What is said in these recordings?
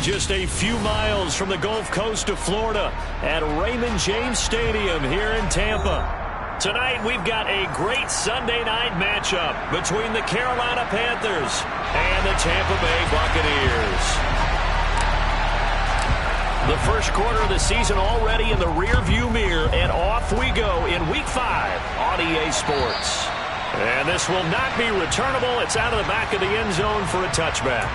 just a few miles from the Gulf Coast of Florida at Raymond James Stadium here in Tampa. Tonight, we've got a great Sunday night matchup between the Carolina Panthers and the Tampa Bay Buccaneers. The first quarter of the season already in the rearview mirror, and off we go in Week 5 on EA Sports. And this will not be returnable. It's out of the back of the end zone for a touchback.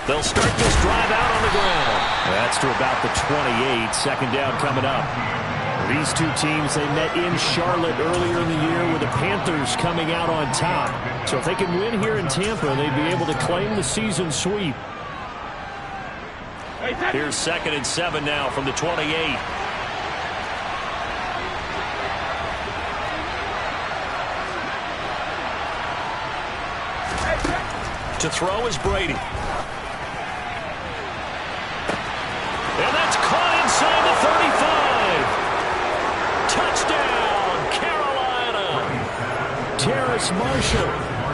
They'll start this drive out on the ground. That's to about the 28. Second down coming up. These two teams, they met in Charlotte earlier in the year with the Panthers coming out on top. So if they can win here in Tampa, they'd be able to claim the season sweep. Here's 2nd and 7 now from the 28. To throw is Brady. And that's caught inside the 35. Touchdown, Carolina. Terrace Marshall,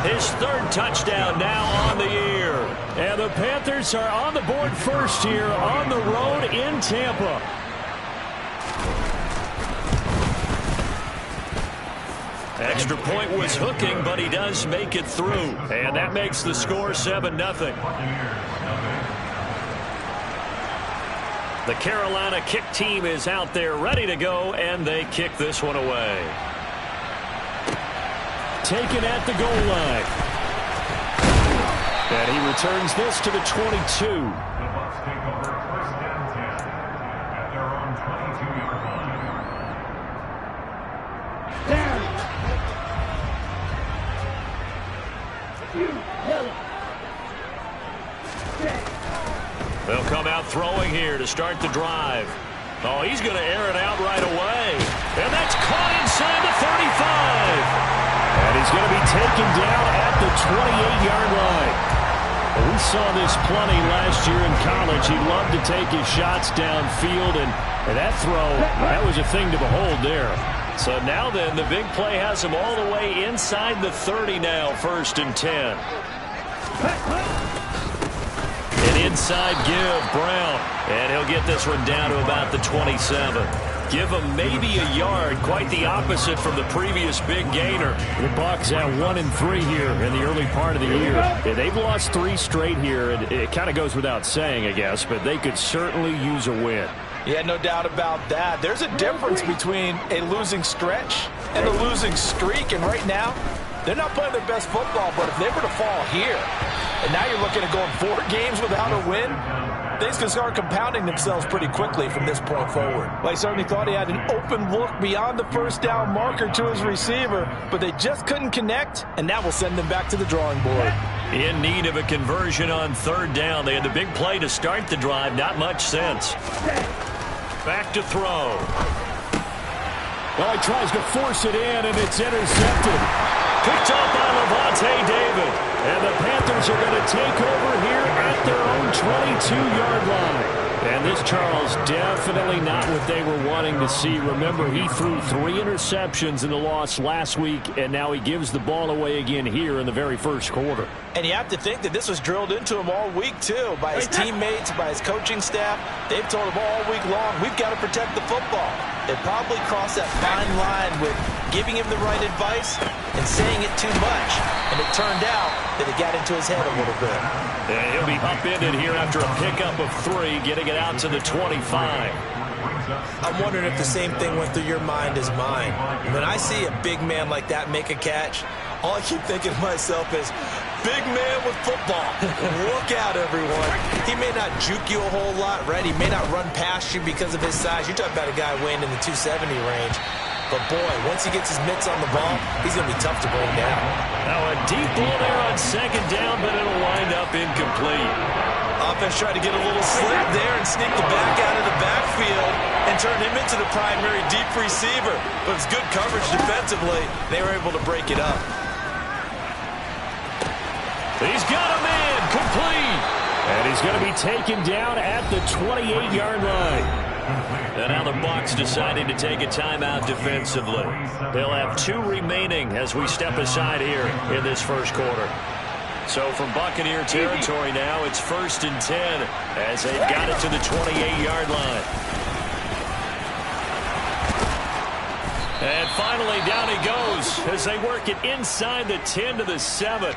his 3rd touchdown now on the year. And the Panthers are on the board first here on the road in Tampa. Extra point was hooking, but he does make it through. And that makes the score 7-0. The Carolina kick team is out there ready to go, and they kick this one away. Taken at the goal line. And he returns this to the 22. They'll come out throwing here to start the drive. Oh, he's going to air it out right away. And that's caught inside the 35. And he's going to be taken down at the 28-yard line. Well, we saw this plenty last year in college. He loved to take his shots downfield, and that throw, that was a thing to behold there. So now then, the big play has him all the way inside the 30 now, 1st and 10. An inside give, Brown. And he'll get this one down to about the 27. Give him maybe a yard, quite the opposite from the previous big gainer. The Bucs at 1-3 here in the early part of the year. Yeah, they've lost 3 straight here, and it kind of goes without saying, I guess, but they could certainly use a win. Yeah, no doubt about that. There's a difference between a losing stretch and a losing streak, and right now, they're not playing their best football, but if they were to fall here, and now you're looking at going 4 games without a win, things can start compounding themselves pretty quickly from this point forward. Well, he certainly thought he had an open look beyond the 1st down marker to his receiver, but they just couldn't connect, and that will send them back to the drawing board. In need of a conversion on 3rd down. They had the big play to start the drive. Not much sense. Back to throw. Well, he tries to force it in, and it's intercepted. Picked up by Lavonte David. And the Panthers are going to take over here at their own 22-yard line. And this, Charles, definitely not what they were wanting to see. Remember, he threw 3 interceptions in the loss last week, and now he gives the ball away again here in the very first quarter. And you have to think that this was drilled into him all week, too, by his teammates, by his coaching staff. They've told him all week long, we've got to protect the football. They probably crossed that fine line with giving him the right advice and saying it too much. And it turned out that it got into his head a little bit. And he'll be upended here after a pickup of 3, getting it out to the 25. I'm wondering if the same thing went through your mind as mine. When I see a big man like that make a catch, all I keep thinking to myself is, big man with football. Look out, everyone. He may not juke you a whole lot, right? He may not run past you because of his size. You're talking about a guy weighing in the 270 range. But, boy, once he gets his mitts on the ball, he's going to be tough to bring down. Now a deep ball there on 2nd down, but it'll wind up incomplete. Offense tried to get a little slip there and sneak the back out of the backfield. And and turned him into the primary deep receiver. But it's good coverage defensively. They were able to break it up. He's got a man, complete. And he's going to be taken down at the 28-yard line. And now the Bucs deciding to take a timeout defensively. They'll have 2 remaining as we step aside here in this first quarter. So from Buccaneer territory now, it's 1st and 10 as they've got it to the 28-yard line. And finally, down he goes as they work it inside the 10 to the 7.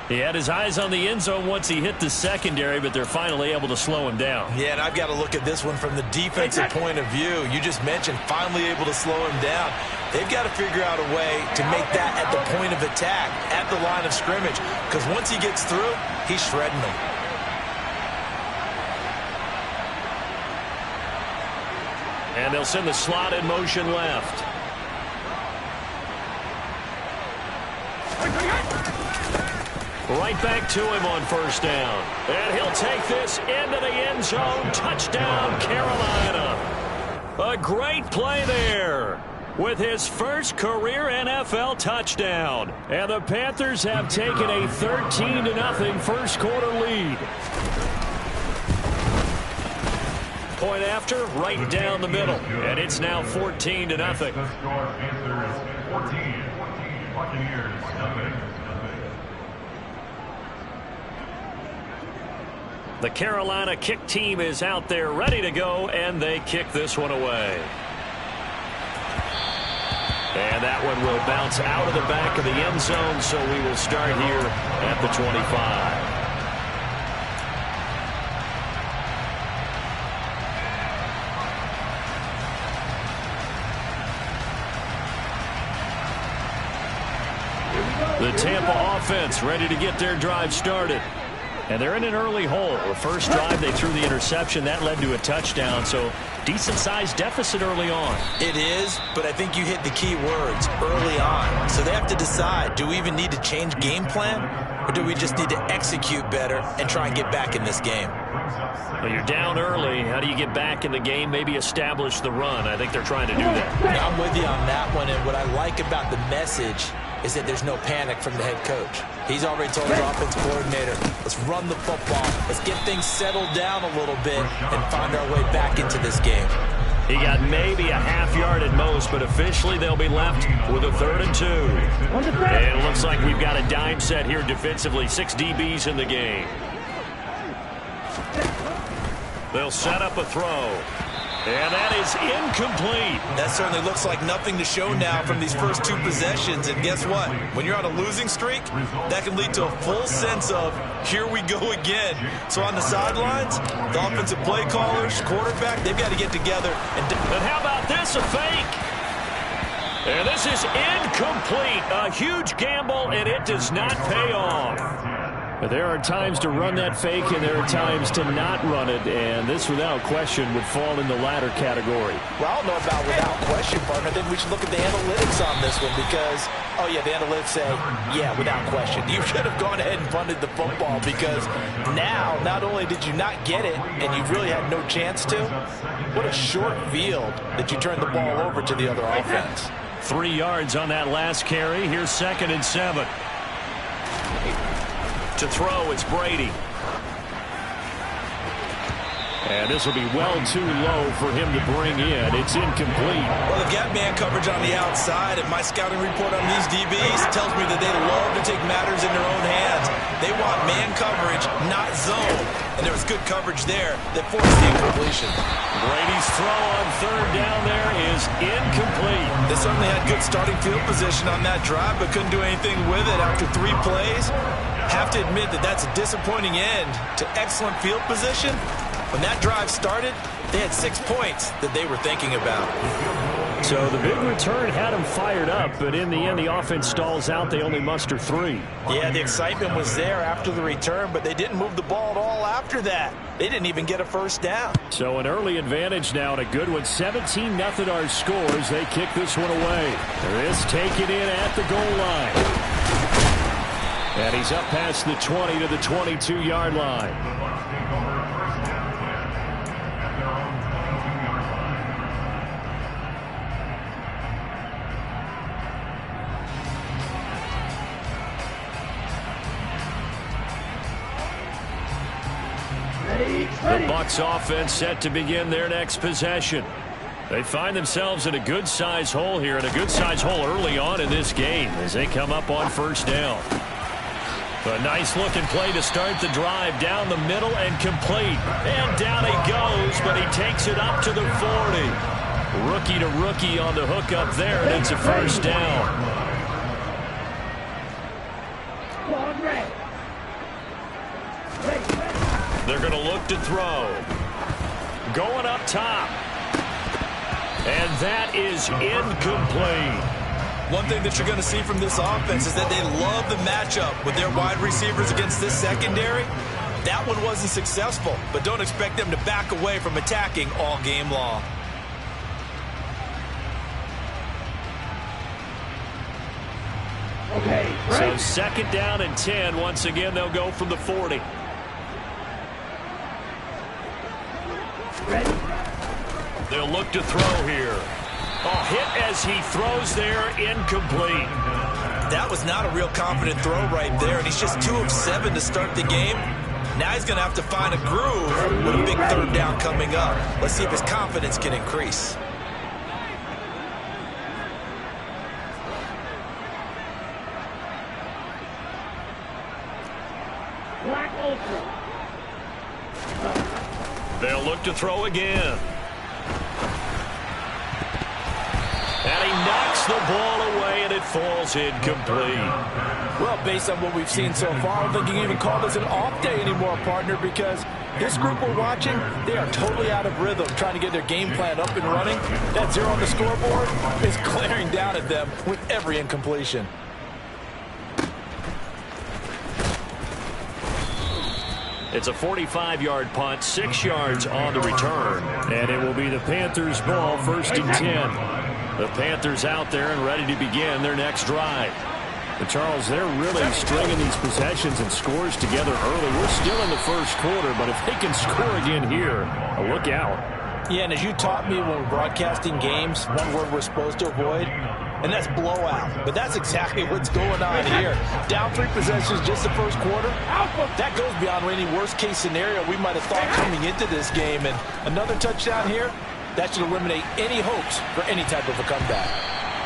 He had his eyes on the end zone once he hit the secondary, but they're finally able to slow him down. Yeah, and I've got to look at this one from the defensive point of view. You just mentioned finally able to slow him down. They've got to figure out a way to make that at the point of attack, at the line of scrimmage, because once he gets through, he's shredding them. And they'll send the slot in motion left. Right back to him on 1st down. And he'll take this into the end zone. Touchdown, Carolina. A great play there with his first career NFL touchdown. And the Panthers have taken a 13-0 first quarter lead. Point after, right down the middle. And it's now 14-0. The Carolina kick team is out there ready to go, and they kick this one away. And that one will bounce out of the back of the end zone, so we will start here at the 25. The Tampa offense ready to get their drive started. And they're in an early hole. The first drive, they threw the interception. That led to a touchdown, so decent-sized deficit early on. It is, but I think you hit the key words, early on. So they have to decide, do we even need to change game plan, or do we just need to execute better and try and get back in this game? Well, you're down early. How do you get back in the game? Maybe establish the run. I think they're trying to do that. I'm with you on that one, and what I like about the message is that there's no panic from the head coach. He's already told his offense coordinator, let's run the football. Let's get things settled down a little bit and find our way back into this game. He got maybe a half yard at most, but officially they'll be left with a 3rd and 2. And it looks like we've got a dime set here defensively. 6 DBs in the game. They'll set up a throw. And that is incomplete. That certainly looks like nothing to show now from these first 2 possessions. And guess what? When you're on a losing streak, that can lead to a full sense of, here we go again. So on the sidelines, the offensive play callers, quarterback, they've got to get together. And how about this, a fake? And this is incomplete. A huge gamble, and it does not pay off. But there are times to run that fake, and there are times to not run it, and this, without question, would fall in the latter category. Well, I don't know about without question, partner. I think we should look at the analytics on this one because, oh, yeah, the analytics say, yeah, without question. You should have gone ahead and punted the football because now, not only did you not get it, and you really had no chance to, what a short field that you turned the ball over to the other offense. 3 yards on that last carry. Here's 2nd and 7. To throw, it's Brady. And this will be well too low for him to bring in. It's incomplete. Well, they've got man coverage on the outside, and my scouting report on these DBs tells me that they love to take matters in their own hands. They want man coverage, not zone. And there was good coverage there that forced the incompletion. Brady's throw on 3rd down there is incomplete. They certainly had good starting field position on that drive, but couldn't do anything with it after 3 plays. Have to admit that that's a disappointing end to excellent field position. When that drive started, they had 6 points that they were thinking about. So the big return had them fired up, but in the end, the offense stalls out. They only muster 3. Yeah, the excitement was there after the return, but they didn't move the ball at all after that. They didn't even get a 1st down. So an early advantage now, and a good one. 17-0 our scores. They kick this one away. This taken in at the goal line. And he's up past the 20 to the 22-yard line. Seahawks offense set to begin their next possession. They find themselves in a good-sized hole here, and a good-sized hole early on in this game as they come up on first down. A nice-looking play to start the drive down the middle and complete. And down he goes, but he takes it up to the 40. Rookie to rookie on the hook up there, and it's a first down. They're going to look to throw. Going up top. And that is incomplete. One thing that you're going to see from this offense is that they love the matchup with their wide receivers against this secondary. That one wasn't successful, but don't expect them to back away from attacking all game long. Okay, so second down and 10. Once again, they'll go from the 40. Ready. They'll look to throw here. Oh, hit as he throws there, incomplete. That was not a real confident throw right there, and he's just 2 of 7 to start the game. Now he's going to have to find a groove with a big third down coming up. Let's see if his confidence can increase. They'll look to throw again. And he knocks the ball away, and it falls incomplete. Well, based on what we've seen so far, I don't think you can even call this an off day anymore, partner, because this group we're watching, they are totally out of rhythm, trying to get their game plan up and running. That 0 on the scoreboard is glaring down at them with every incompletion. It's a 45-yard punt, 6 yards on the return. And it will be the Panthers' ball, first and 10. The Panthers out there and ready to begin their next drive. But Charles, they're really stringing these possessions and scores together early. We're still in the first quarter, but if they can score again here, look out. Yeah, and as you taught me when we're broadcasting games, one word we're supposed to avoid, and that's blowout. But that's exactly what's going on here. Down 3 possessions just the first quarter. That goes beyond any worst-case scenario we might have thought coming into this game. And another touchdown here, that should eliminate any hopes for any type of a comeback.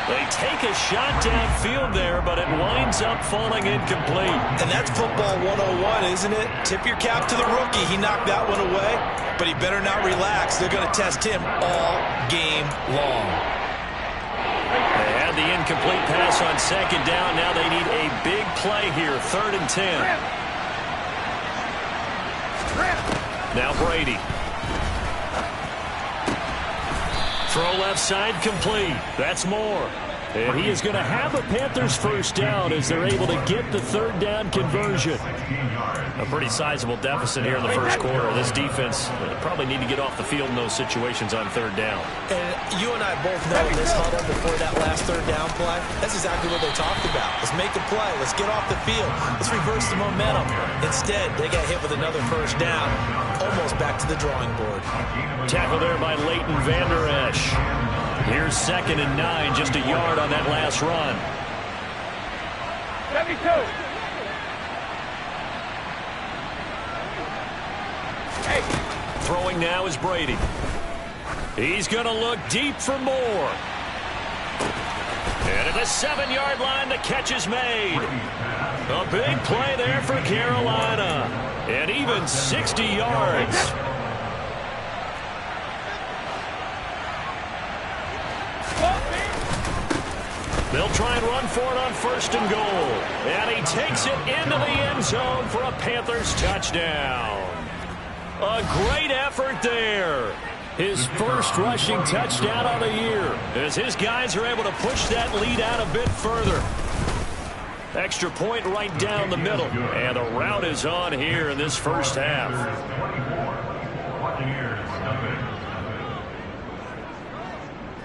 They take a shot downfield there, but it winds up falling incomplete. And that's football 101, isn't it? Tip your cap to the rookie. He knocked that one away, but he better not relax. They're going to test him all game long. They had the incomplete pass on second down. Now they need a big play here, 3rd and 10. Now Brady. Throw left side complete. That's Moore. And he is going to have a Panthers first down as they're able to get the 3rd down conversion. A pretty sizable deficit here in the first quarter. This defense probably need to get off the field in those situations on 3rd down. And you and I both know in this huddle before that last 3rd down play, that's exactly what they talked about. Let's make a play. Let's get off the field. Let's reverse the momentum. Instead, they got hit with another first down, almost back to the drawing board. Tackle there by Leighton Vander Esch. Here's 2nd and 9, just a yard on that last run. 72. Throwing now is Brady. He's going to look deep for Moore. And at the 7-yard line, the catch is made. A big play there for Carolina. And even 60 yards. They'll try and run for it on 1st and goal. And he takes it into the end zone for a Panthers touchdown. A great effort there. His first rushing touchdown on the year, as his guys are able to push that lead out a bit further. Extra point right down the middle. And the route is on here in this first half.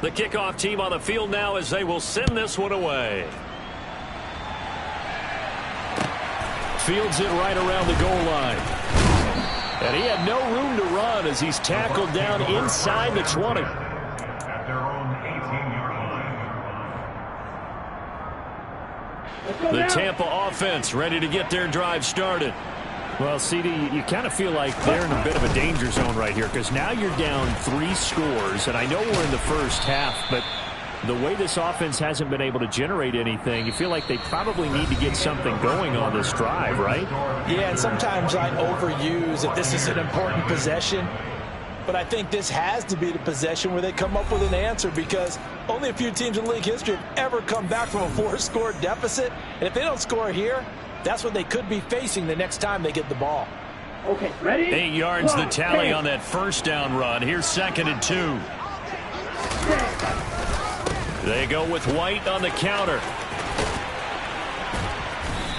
The kickoff team on the field now as they will send this one away. Fields it right around the goal line. And he had no room to run as he's tackled down inside the 20. At their own 18-yard line. The Tampa offense ready to get their drive started. Well, CD, you kind of feel like they're in a bit of a danger zone right here because now you're down 3 scores, and I know we're in the first half, but the way this offense hasn't been able to generate anything, you feel like they probably need to get something going on this drive, right? Yeah, and sometimes I overuse if this is an important possession, but I think this has to be the possession where they come up with an answer because only a few teams in league history have ever come back from a 4-score deficit, and if they don't score here, that's what they could be facing the next time they get the ball. Okay, ready? 8 yards the tally on that first down run. Here's 2nd and 2. They go with White on the counter.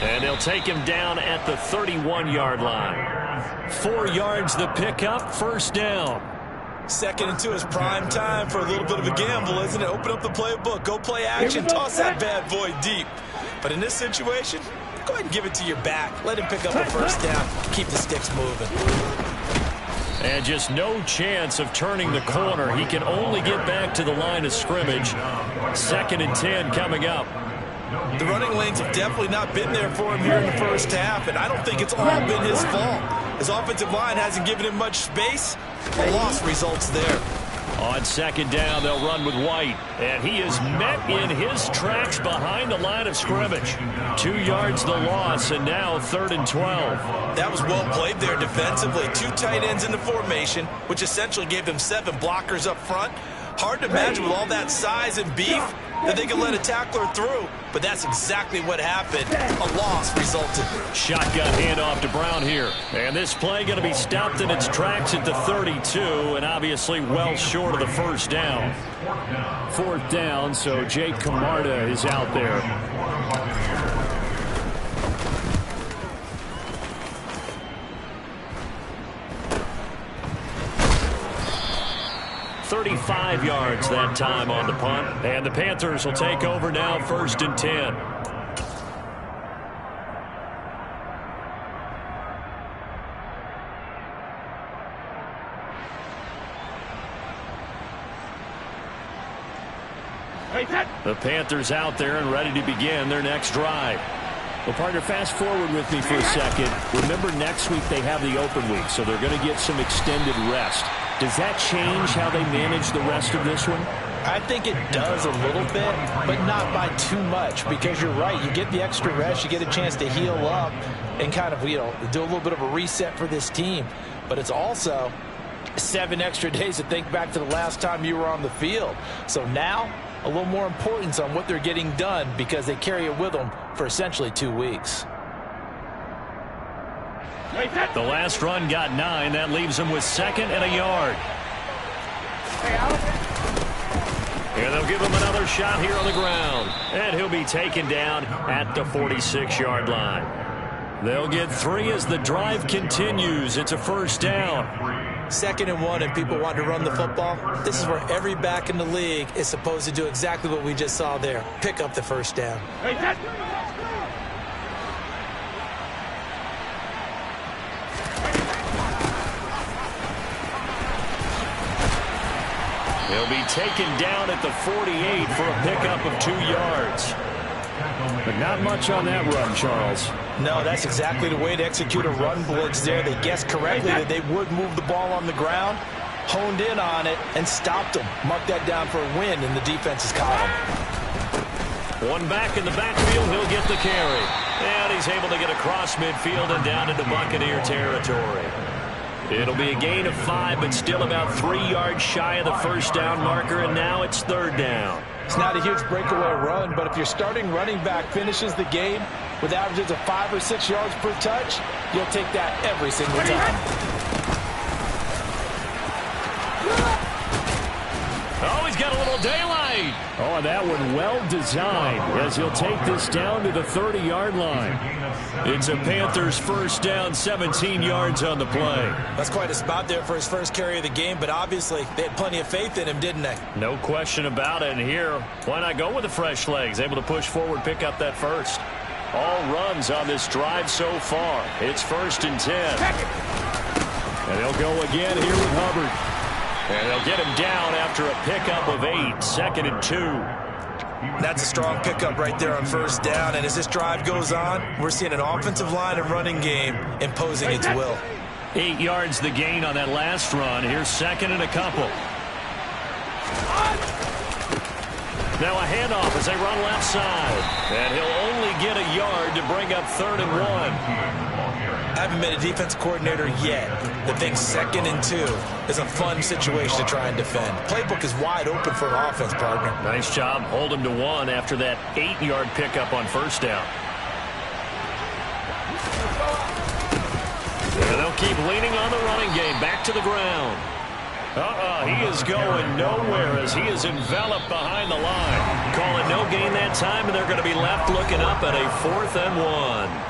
And they'll take him down at the 31-yard line. 4 yards the pickup, first down. 2nd and 2 is prime time for a little bit of a gamble, isn't it? Open up the playbook, go play action, toss that bad boy deep. But in this situation, go ahead and give it to your back. Let him pick up a first down. Keep the sticks moving. And just no chance of turning the corner. He can only get back to the line of scrimmage. 2nd and 10 coming up. The running lanes have definitely not been there for him here in the first half, and I don't think it's all been his fault. His offensive line hasn't given him much space. A loss results there. On 2nd down, they'll run with White. And he is met in his tracks behind the line of scrimmage. 2 yards the loss, and now 3rd and 12. That was well played there defensively. 2 tight ends in the formation, which essentially gave them 7 blockers up front. Hard to imagine with all that size and beef that they could let a tackler through, but that's exactly what happened. A loss resulted. Shotgun handoff to Brown here. And this play going to be stopped in its tracks at the 32, and obviously well short of the first down. 4th down, so Jake Camarda is out there. .35 yards that time on the punt. And the Panthers will take over now, 1st and 10. The Panthers out there and ready to begin their next drive. Well, partner, fast forward with me for a second. Remember, next week they have the open week, so they're going to get some extended rest. Does that change how they manage the rest of this one? I think it does a little bit, but not by too much, because you're right. You get the extra rest, you get a chance to heal up and kind of, do a little bit of a reset for this team. But it's also 7 extra days to think back to the last time you were on the field. So now, a little more importance on what they're getting done because they carry it with them for essentially 2 weeks. The last run got 9. That leaves him with 2nd and a yard. And they'll give him another shot here on the ground. And he'll be taken down at the 46-yard line. They'll get 3 as the drive continues. It's a first down. 2nd and 1, and people want to run the football. This is where every back in the league is supposed to do exactly what we just saw there. Pick up the first down. He'll be taken down at the 48 for a pickup of 2 yards. But not much on that run, Charles. No, that's exactly the way to execute a run blitz there. They guessed correctly that they would move the ball on the ground, honed in on it, and stopped them. Mark that down for a win in the defense's column. One back in the backfield, he'll get the carry. And he's able to get across midfield and down into Buccaneer territory. It'll be a gain of 5, but still about 3 yards shy of the first down marker, and now it's 3rd down. It's not a huge breakaway run, but if your starting running back finishes the game with averages of 5 or 6 yards per touch, you'll take that every single time. Oh, he's got a little daylight. Oh, and that one well designed as he'll take this down to the 30-yard line. It's a Panthers first down, 17 yards on the play. That's quite a spot there for his first carry of the game, but obviously they had plenty of faith in him, didn't they? No question about it. And here, why not go with the fresh legs? Able to push forward, pick up that first. All runs on this drive so far. It's 1st and 10. And they'll go again here with Hubbard. And they'll get him down after a pickup of 8. 2nd and 2. That's a strong pickup right there on first down. And as this drive goes on, we're seeing an offensive line and running game imposing its will. 8 yards the gain on that last run. Here's second and a couple. Now a handoff as they run left side. And he'll only get a yard to bring up 3rd and 1. I haven't been a defense coordinator yet that thinks 2nd and 2 is a fun situation to try and defend. Playbook is wide open for an offense, partner. Nice job. Hold him to 1 after that 8-yard pickup on first down. And they'll keep leaning on the running game. Back to the ground. He is going nowhere as he is enveloped behind the line. Calling no gain that time, and they're going to be left looking up at a 4th and 1.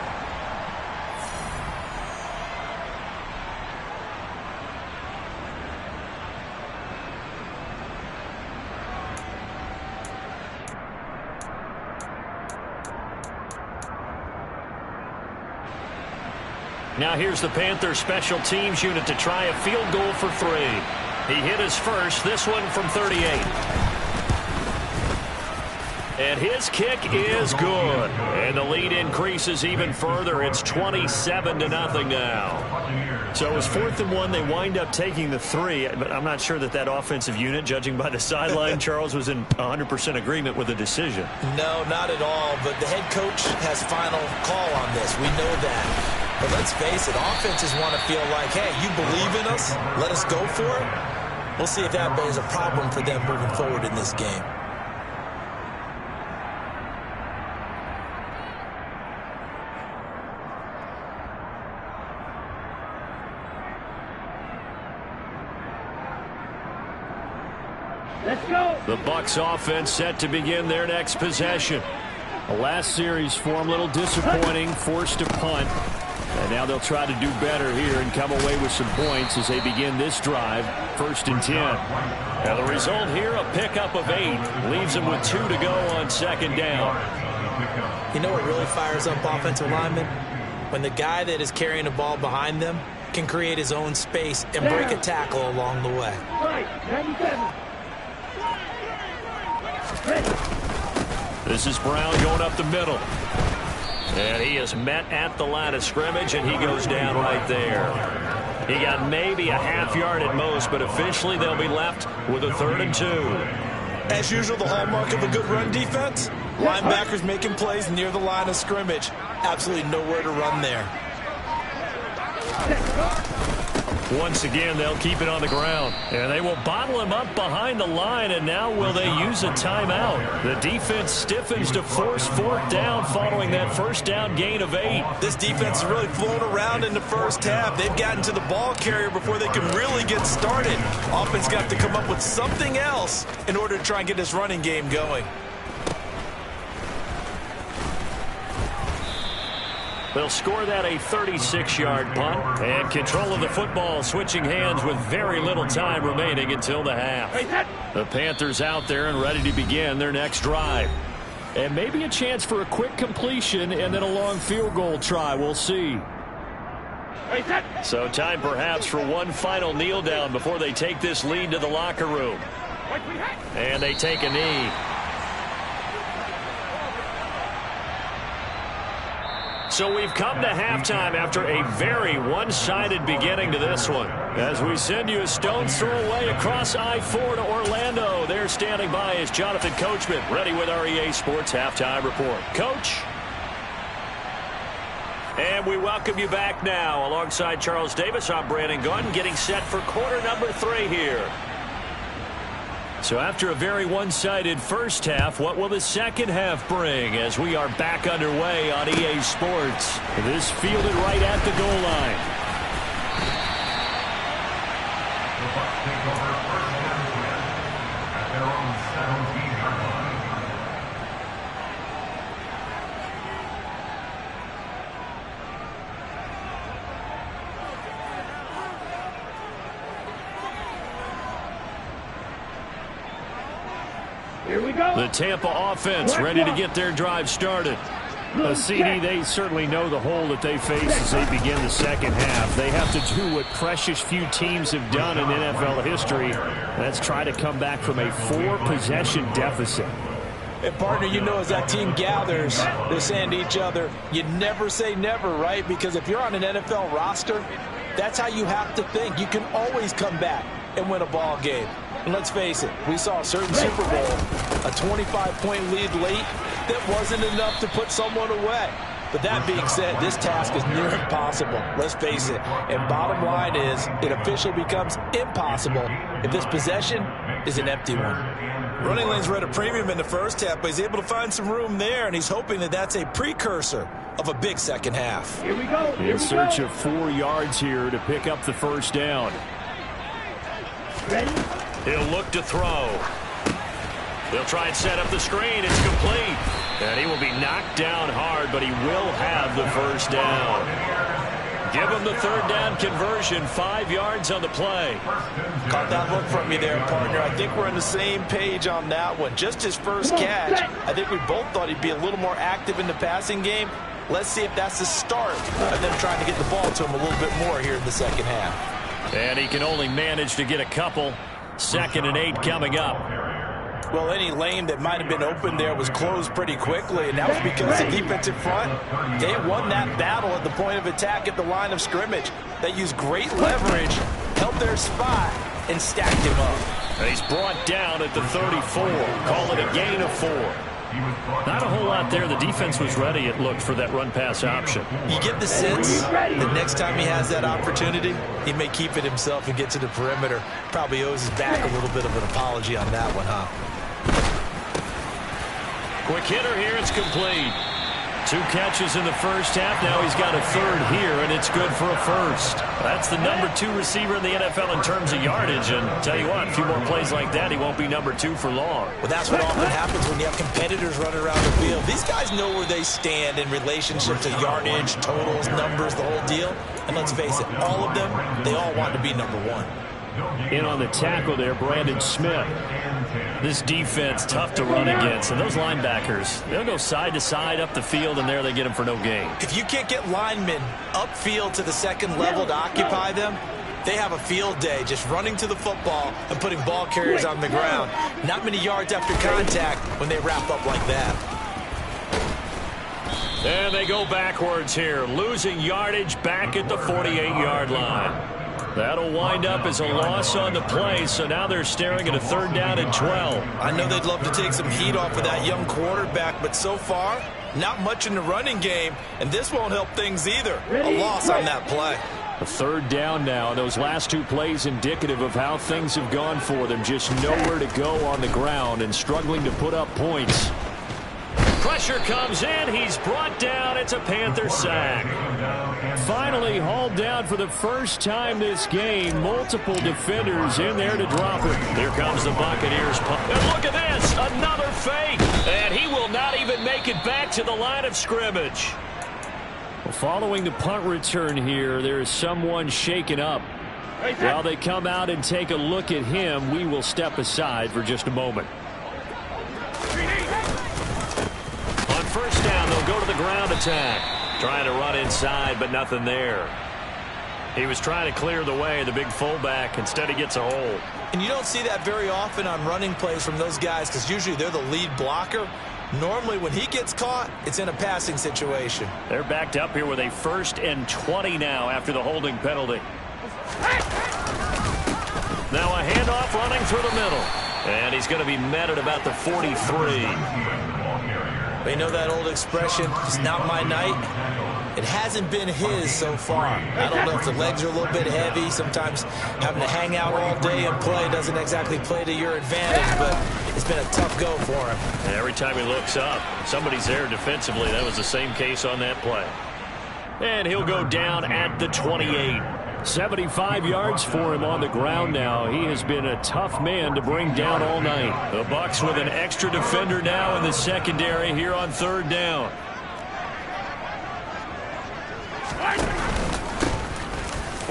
Now here's the Panthers special teams unit to try a field goal for 3. He hit his first, this one from 38. And his kick is good. And the lead increases even further. It's 27-0 now. So it was 4th and 1. They wind up taking the 3. But I'm not sure that offensive unit, judging by the sideline, Charles, was in 100% agreement with the decision. No, not at all. But the head coach has final call on this. We know that. But let's face it, offenses want to feel like, hey, you believe in us, let us go for it. We'll see if that is a problem for them moving forward in this game. Let's go. The Bucs offense set to begin their next possession. The last series for them, a little disappointing, forced to punt. And now they'll try to do better here and come away with some points as they begin this drive, 1st and 10. Now the result here, a pickup of 8. Leaves them with 2 to go on 2nd down. You know what really fires up offensive linemen? When the guy that is carrying the ball behind them can create his own space and break a tackle along the way. This is Brown going up the middle. And he is met at the line of scrimmage, and he goes down right there. He got maybe a half yard at most, but officially they'll be left with a 3rd and 2. As usual, the hallmark of a good run defense, linebackers making plays near the line of scrimmage. Absolutely nowhere to run there. Once again, they'll keep it on the ground. And they will bottle him up behind the line, and now will they use a timeout? The defense stiffens to force 4th down following that first down gain of 8. This defense has really flown around in the first half. They've gotten to the ball carrier before they can really get started. Offense got to come up with something else in order to try and get this running game going. They'll score that a 36-yard punt. And control of the football switching hands with very little time remaining until the half. The Panthers out there and ready to begin their next drive. And maybe a chance for a quick completion and then a long field goal try. We'll see. So time perhaps for one final kneel down before they take this lead to the locker room. And they take a knee. So we've come to halftime after a very one-sided beginning to this one. As we send you a stone's throw away across I-4 to Orlando. There standing by is Jonathan Coachman, ready with our EA Sports Halftime Report. Coach? And we welcome you back now. Alongside Charles Davis, I'm Brandon Gunn, getting set for quarter number 3 here. So after a very one-sided first half, what will the second half bring as we are back underway on EA Sports? This fielded right at the goal line. The Bucs take over first down at their own 17-yard line. Here we go. The Tampa offense ready to get their drive started. CD, they certainly know the hole that they face as they begin the second half. They have to do what precious few teams have done in NFL history. That's try to come back from a 4-possession deficit. And, partner, you know as that team gathers, they're saying to each other, you never say never, right? Because if you're on an NFL roster, that's how you have to think. You can always come back and win a ball game. And let's face it, we saw a certain Super Bowl, a 25-point lead late that wasn't enough to put someone away. But that being said, this task is near impossible. Let's face it. And bottom line is, it officially becomes impossible if this possession is an empty one. Running lanes were at a premium in the first half, but he's able to find some room there, and he's hoping that that's a precursor of a big second half. Here we go. In search of 4 yards here to pick up the first down. Ready? He'll look to throw. They'll try and set up the screen. It's complete. And he will be knocked down hard, but he will have the first down. Give him the third down conversion, 5 yards on the play. Caught that look from you there, partner. I think we're on the same page on that one. Just his first catch, I think we both thought he'd be a little more active in the passing game. Let's see if that's the start of them trying to get the ball to him a little bit more here in the second half. And he can only manage to get a couple. 2nd and 8 coming up. Well, any lane that might have been open there was closed pretty quickly, and that was because the defensive front, they won that battle at the point of attack at the line of scrimmage. They used great leverage, held their spot, and stacked him up. And he's brought down at the 34. Call it a gain of 4. Not a whole lot there. The defense was ready, it looked, for that run-pass option. You get the sense that next time he has that opportunity, he may keep it himself and get to the perimeter. Probably owes his back a little bit of an apology on that one, huh? Quick hitter here. It's complete. 2 catches in the first half. Now he's got a third here, and it's good for a first. That's the number 2 receiver in the NFL in terms of yardage. And tell you what, a few more plays like that, he won't be number 2 for long. Well, that's what often happens when you have competitors running around the field. These guys know where they stand in relationship to yardage, totals, numbers, the whole deal. And let's face it, all of them, they all want to be number 1. In on the tackle there, Brandon Smith. This defense, tough to run against. And those linebackers, they'll go side to side up the field, and there they get them for no gain. If you can't get linemen upfield to the second level to occupy them, they have a field day just running to the football and putting ball carriers on the ground. Not many yards after contact when they wrap up like that. And they go backwards here, losing yardage back at the 48-yard line. That'll wind up as a loss on the play, so now they're staring at a 3rd down and 12. I know they'd love to take some heat off of that young quarterback, but so far, not much in the running game, and this won't help things either. A loss on that play. A 3rd down now. Those last 2 plays indicative of how things have gone for them. Just nowhere to go on the ground and struggling to put up points. Pressure comes in. He's brought down. It's a Panther sack. Finally hauled down for the first time this game. Multiple defenders in there to drop it. Here comes the Buccaneers punt. And look at this. Another fake. And he will not even make it back to the line of scrimmage. Well, following the punt return here, there is someone shaken up. While they come out and take a look at him, we will step aside for just a moment. On first down, they'll go to the ground attack. Trying to run inside, but nothing there. He was trying to clear the way, the big fullback. Instead, he gets a hole. And you don't see that very often on running plays from those guys because usually they're the lead blocker. Normally, when he gets caught, it's in a passing situation. They're backed up here with a 1st and 20 now after the holding penalty. Now a handoff running through the middle. And he's going to be met at about the 43. You know that old expression, it's not my night? It hasn't been his so far. I don't know if the legs are a little bit heavy. Sometimes having to hang out all day and play doesn't exactly play to your advantage, but it's been a tough go for him. And every time he looks up, somebody's there defensively. That was the same case on that play. And he'll go down at the 28. 75 yards for him on the ground now. He has been a tough man to bring down all night. The Bucs with an extra defender now in the secondary here on 3rd down.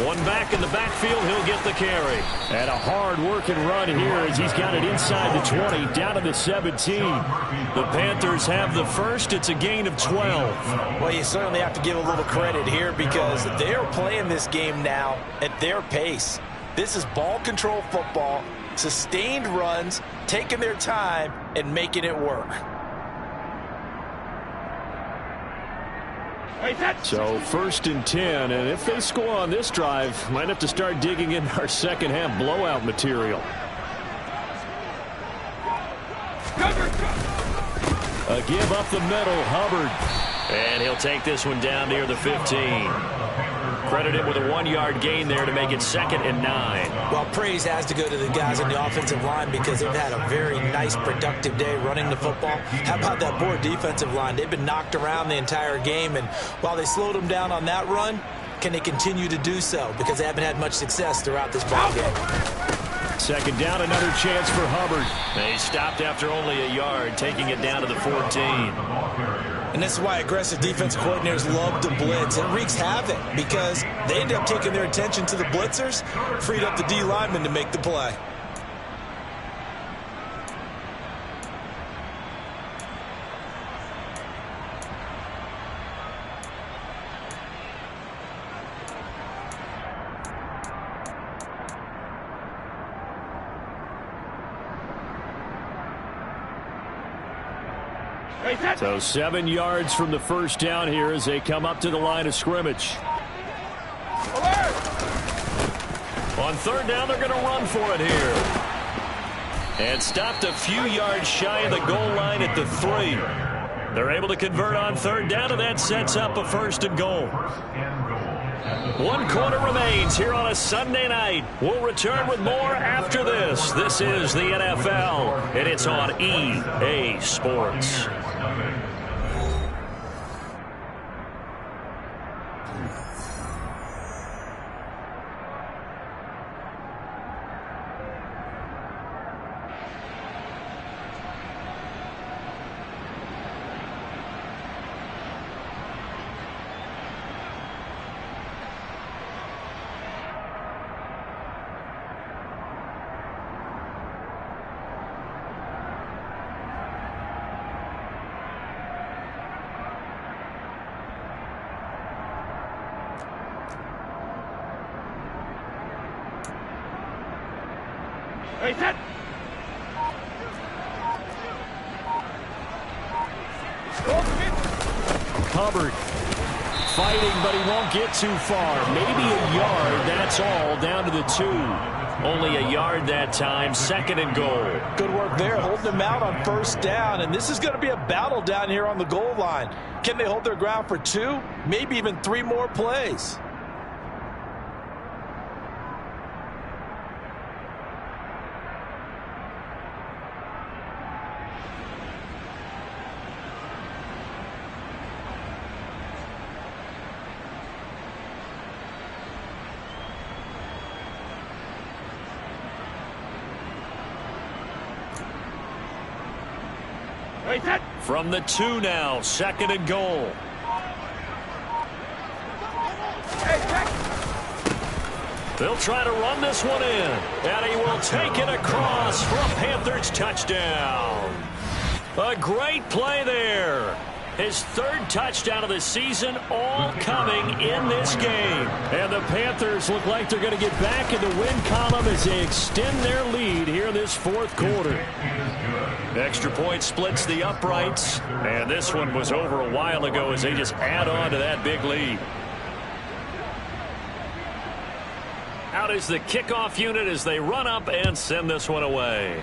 One back in the backfield, he'll get the carry. And a hard-working run here as he's got it inside the 20, down to the 17. The Panthers have the first. It's a gain of 12. Well, you certainly have to give a little credit here because they're playing this game now at their pace. This is ball control football, sustained runs, taking their time, and making it work. So 1st and 10, and if they score on this drive, might have to start digging in our second half blowout material. A give up the middle, Hubbard. And he'll take this one down near the 15. Credit him with a 1-yard gain there to make it 2nd and 9. Well, praise has to go to the guys on the offensive line because they've had a very nice, productive day running the football. How about that poor defensive line? They've been knocked around the entire game, and while they slowed them down on that run, can they continue to do so? Because they haven't had much success throughout this ball game. 2nd down, another chance for Hubbard. They stopped after only a yard, taking it down to the 14. And this is why aggressive defensive coordinators love to blitz. It wreaks havoc because they end up taking their attention to the blitzers, freed up the D lineman to make the play. So 7 yards from the 1st down here as they come up to the line of scrimmage. On 3rd down, they're going to run for it here. And stopped a few yards shy of the goal line at the 3. They're able to convert on 3rd down, and that sets up a 1st and goal. 1 quarter remains here on a Sunday night. We'll return with more after this. This is the NFL, and it's on EA Sports. Hubbard fighting, but he won't get too far. Maybe a yard, that's all, down to the 2. Only a yard that time, 2nd and goal. Good work there, holding them out on 1st down, and this is going to be a battle down here on the goal line. Can they hold their ground for 2, maybe even 3 more plays? From the 2 now, 2nd and goal. They'll try to run this one in, and he will take it across for a Panthers touchdown. A great play there. His 3rd touchdown of the season, all coming in this game. And the Panthers look like they're going to get back in the win column as they extend their lead here in this 4th quarter. Extra point splits the uprights, and this one was over a while ago as they just add on to that big lead. Out is the kickoff unit as they run up and send this one away.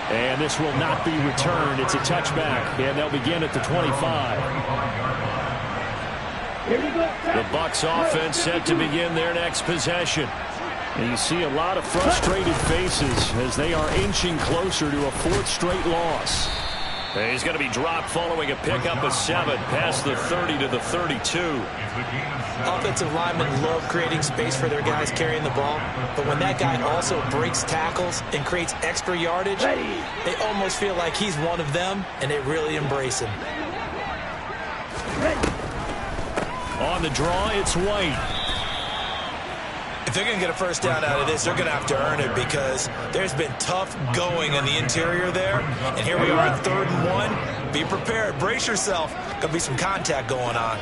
And this will not be returned. It's a touchback, and they'll begin at the 25. The Bucs offense set to begin their next possession. And you see a lot of frustrated faces as they are inching closer to a 4th straight loss. And he's going to be dropped following a pickup of 7 past the 30 to the 32. Offensive linemen love creating space for their guys carrying the ball, but when that guy also breaks tackles and creates extra yardage, they almost feel like he's one of them, and they really embrace him. On the draw, it's White. If they're going to get a 1st down out of this, they're going to have to earn it because there's been tough going on the interior there. And here we are on 3rd and 1. Be prepared. Brace yourself. Going to be some contact going on.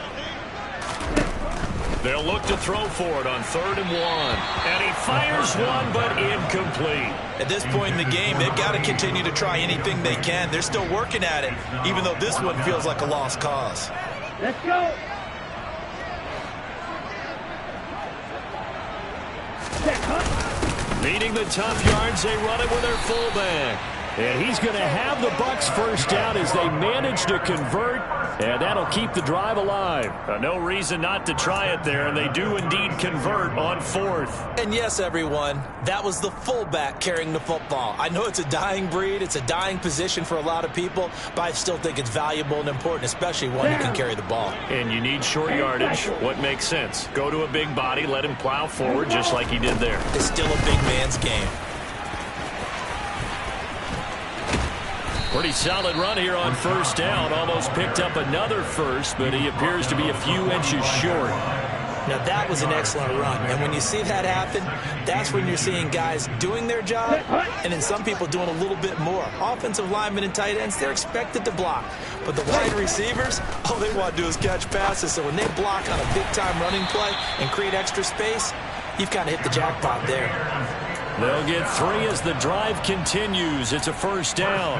They'll look to throw for it on 3rd and 1. And he fires one, but incomplete. At this point in the game, they've got to continue to try anything they can. They're still working at it, even though this one feels like a lost cause. Let's go. Needing the tough yards, they run it with their fullback. And he's going to have the Bucs first down as they manage to convert, and that'll keep the drive alive. No reason not to try it there, and they do indeed convert on 4th. And yes, everyone, that was the fullback carrying the football. I know it's a dying breed, it's a dying position for a lot of people, but I still think it's valuable and important, especially one who can carry the ball. And you need short yardage. What makes sense? Go to a big body, let him plow forward just like he did there. It's still a big man's game. Pretty solid run here on 1st down. Almost picked up another first, but he appears to be a few inches short. Now, that was an excellent run. And when you see that happen, that's when you're seeing guys doing their job and then some people doing a little bit more. Offensive linemen and tight ends, they're expected to block. But the wide receivers, all they want to do is catch passes. So when they block on a big-time running play and create extra space, you've kind of hit the jackpot there. They'll get 3 as the drive continues. It's a 1st down.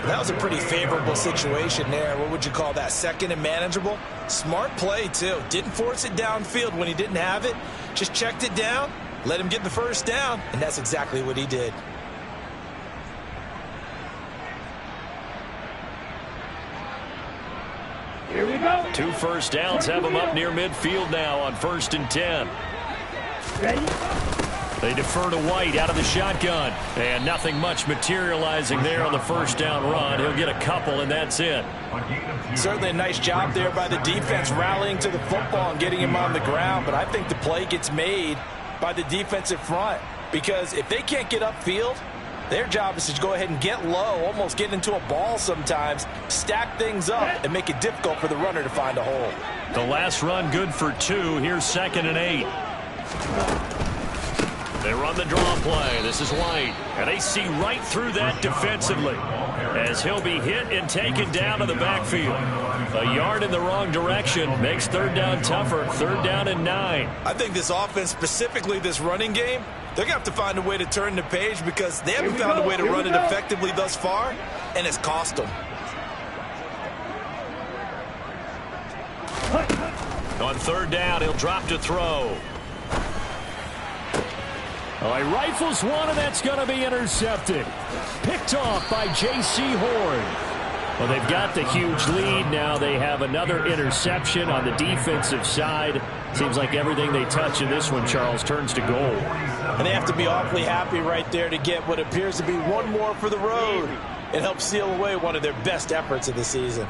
That was a pretty favorable situation there. What would you call that? 2nd and manageable? Smart play, too. Didn't force it downfield when he didn't have it. Just checked it down, let him get the 1st down, and that's exactly what he did. Here we go. 2 first downs have him up near midfield now on 1st and 10. Ready? They defer to White out of the shotgun. And nothing much materializing there on the 1st down run. He'll get a couple, and that's it. Certainly a nice job there by the defense rallying to the football and getting him on the ground. But I think the play gets made by the defensive front. Because if they can't get upfield, their job is to go ahead and get low, almost get into a ball sometimes, stack things up, and make it difficult for the runner to find a hole. The last run good for 2. Here's 2nd and 8. They run the draw play. This is White. And they see right through that defensively as he'll be hit and taken down to the backfield. A yard in the wrong direction makes 3rd down tougher. 3rd down and 9. I think this offense, specifically this running game, they're going to have to find a way to turn the page because they haven't found a way to run it effectively thus far, and it's cost them. On 3rd down, he'll drop to throw. Oh, he rifles one, and that's going to be intercepted. Picked off by J.C. Horn. Well, they've got the huge lead. Now they have another interception on the defensive side. Seems like everything they touch in this one, Charles, turns to goal. And they have to be awfully happy right there to get what appears to be one more for the road. It helps seal away one of their best efforts of the season.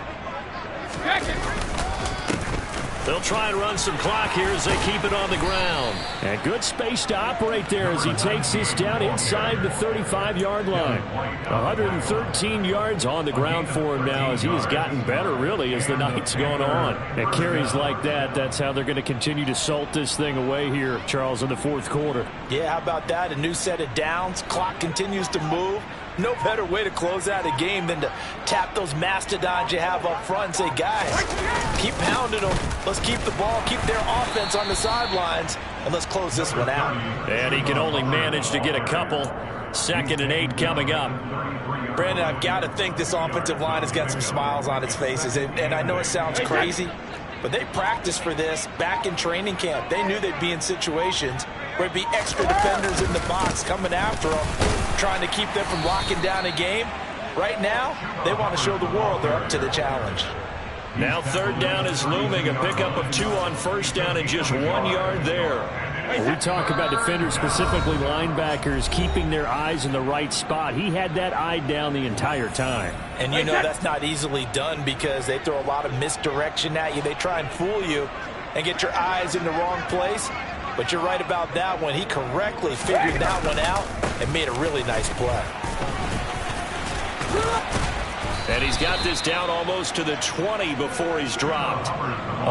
They'll try and run some clock here as they keep it on the ground. And good space to operate there as he takes this down inside the 35-yard line. 113 yards on the ground for him now as he has gotten better, really, as the night's gone on. And carries like that, that's how they're going to continue to salt this thing away here, Charles, in the 4th quarter. Yeah, how about that? A new set of downs. Clock continues to move. No better way to close out a game than to tap those mastodons you have up front and say, guys, keep pounding them. Let's keep the ball, keep their offense on the sidelines, and let's close this one out. And he can only manage to get a couple. 2nd and 8 coming up. Brandon, I've got to think this offensive line has got some smiles on its faces. And I know it sounds crazy, but they practiced for this back in training camp. They knew they'd be in situations where it'd be extra defenders in the box coming after them, trying to keep them from locking down a game. Right now, they want to show the world they're up to the challenge. Now 3rd down is looming. A pickup of 2 on 1st down and just 1 yard there. We talk about defenders, specifically linebackers, keeping their eyes in the right spot. He had that eye down the entire time. And you know that's not easily done because they throw a lot of misdirection at you. They try and fool you and get your eyes in the wrong place. But you're right about that one. He correctly figured that one out and made a really nice play. And he's got this down almost to the 20 before he's dropped.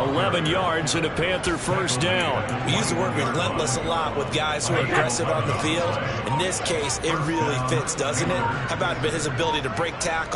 11 yards and a Panther 1st down. We use the word relentless a lot with guys who are aggressive on the field. In this case, it really fits, doesn't it? How about his ability to break tackle